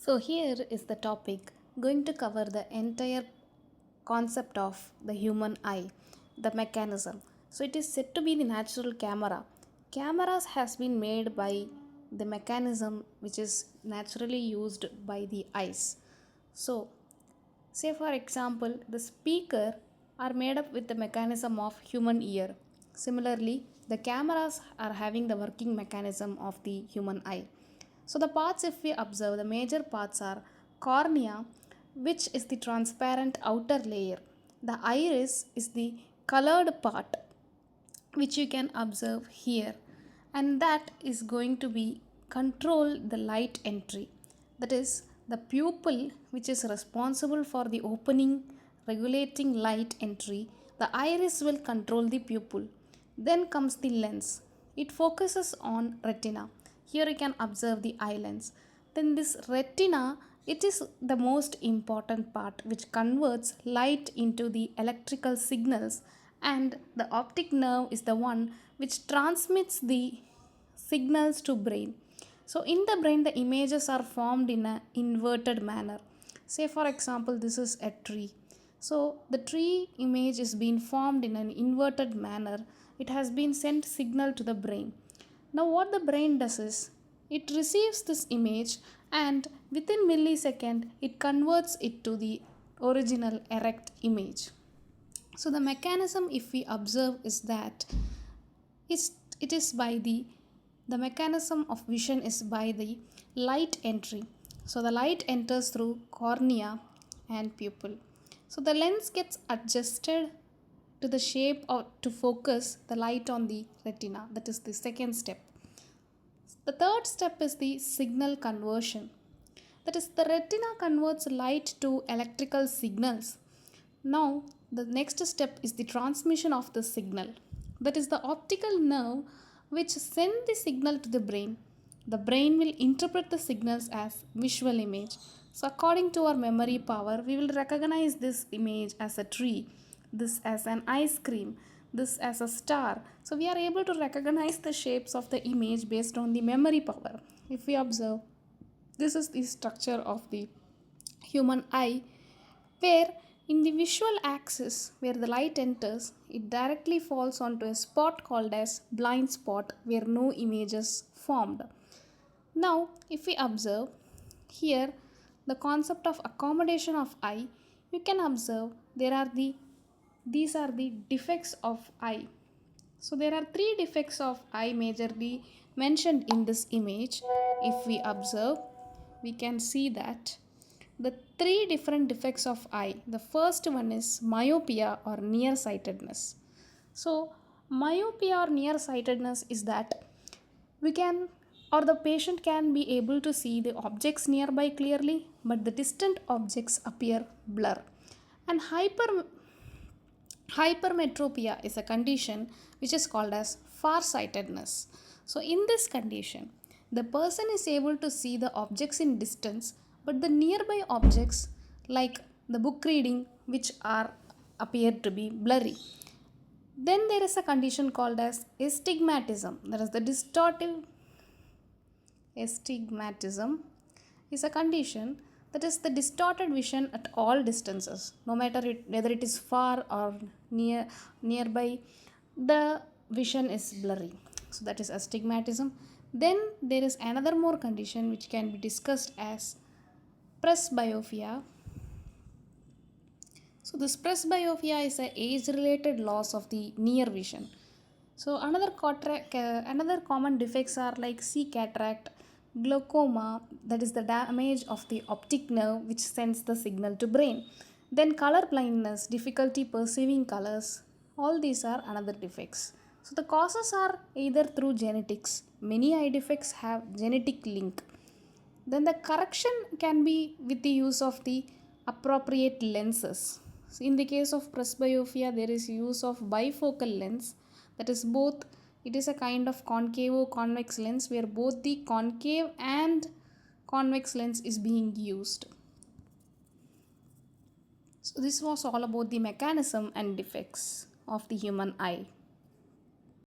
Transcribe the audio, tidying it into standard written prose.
So, here is the topic going to cover the entire concept of the human eye, the mechanism. So, it is said to be the natural camera. Cameras has been made by the mechanism which is naturally used by the eyes. So, say for example, the speaker are made up with the mechanism of human ear. Similarly, the cameras are having the working mechanism of the human eye. So the parts, if we observe, the major parts are cornea, which is the transparent outer layer. The iris is the colored part, which you can observe here, and that is going to be control the light entry. That is the pupil, which is responsible for the opening, regulating light entry. The iris will control the pupil. Then comes the lens. It focuses on retina. Here you can observe the eye lens. Then this retina, it is the most important part which converts light into the electrical signals, and the optic nerve is the one which transmits the signals to brain. So in the brain the images are formed in an inverted manner. Say for example, this is a tree. So the tree image is being formed in an inverted manner. It has been sent signal to the brain. Now what the brain does is it receives this image, and within millisecond it converts it to the original erect image. So the mechanism, if we observe, is that it's, it is by the mechanism of vision is by the light entry. So the light enters through cornea and pupil. So the lens gets adjusted to the shape or to focus the light on the retina. That is the second step. The third step is the signal conversion. That is, the retina converts light to electrical signals. Now, the next step is the transmission of the signal. That is the optical nerve which sends the signal to the brain. The brain will interpret the signals as visual image. So, according to our memory power, we will recognize this image as a tree, this as an ice cream, this as a star. So, we are able to recognize the shapes of the image based on the memory power. If we observe, this is the structure of the human eye, where in the visual axis where the light enters, it directly falls onto a spot called as blind spot where no images formed. Now, if we observe here the concept of accommodation of eye, you can observe these are the defects of eye. So there are three defects of eye majorly mentioned in this image. If we observe, we can see that the three different defects of eye. The first one is myopia or nearsightedness. So myopia or nearsightedness is that we can or the patient can be able to see the objects nearby clearly, but the distant objects appear blur. And hypermetropia is a condition which is called as farsightedness. So in this condition, the person is able to see the objects in distance, but the nearby objects like the book reading which are appear to be blurry. Then there is a condition called as astigmatism. That is the distortive astigmatism is a condition that is the distorted vision at all distances, no matter whether it is far or nearby, the vision is blurry. So that is astigmatism. Then there is another more condition which can be discussed as presbyopia. So this presbyopia is an age-related loss of the near vision. So another common defects are like sea cataract, glaucoma, that is the damage of the optic nerve which sends the signal to brain. Then color blindness, difficulty perceiving colors, all these are another defects. So the causes are either through genetics. Many eye defects have genetic link. Then the correction can be with the use of the appropriate lenses. So in the case of presbyopia, there is use of bifocal lens, that is both, it is a kind of concavo convex lens where both the concave and convex lens is being used. So this was all about the mechanism and defects of the human eye.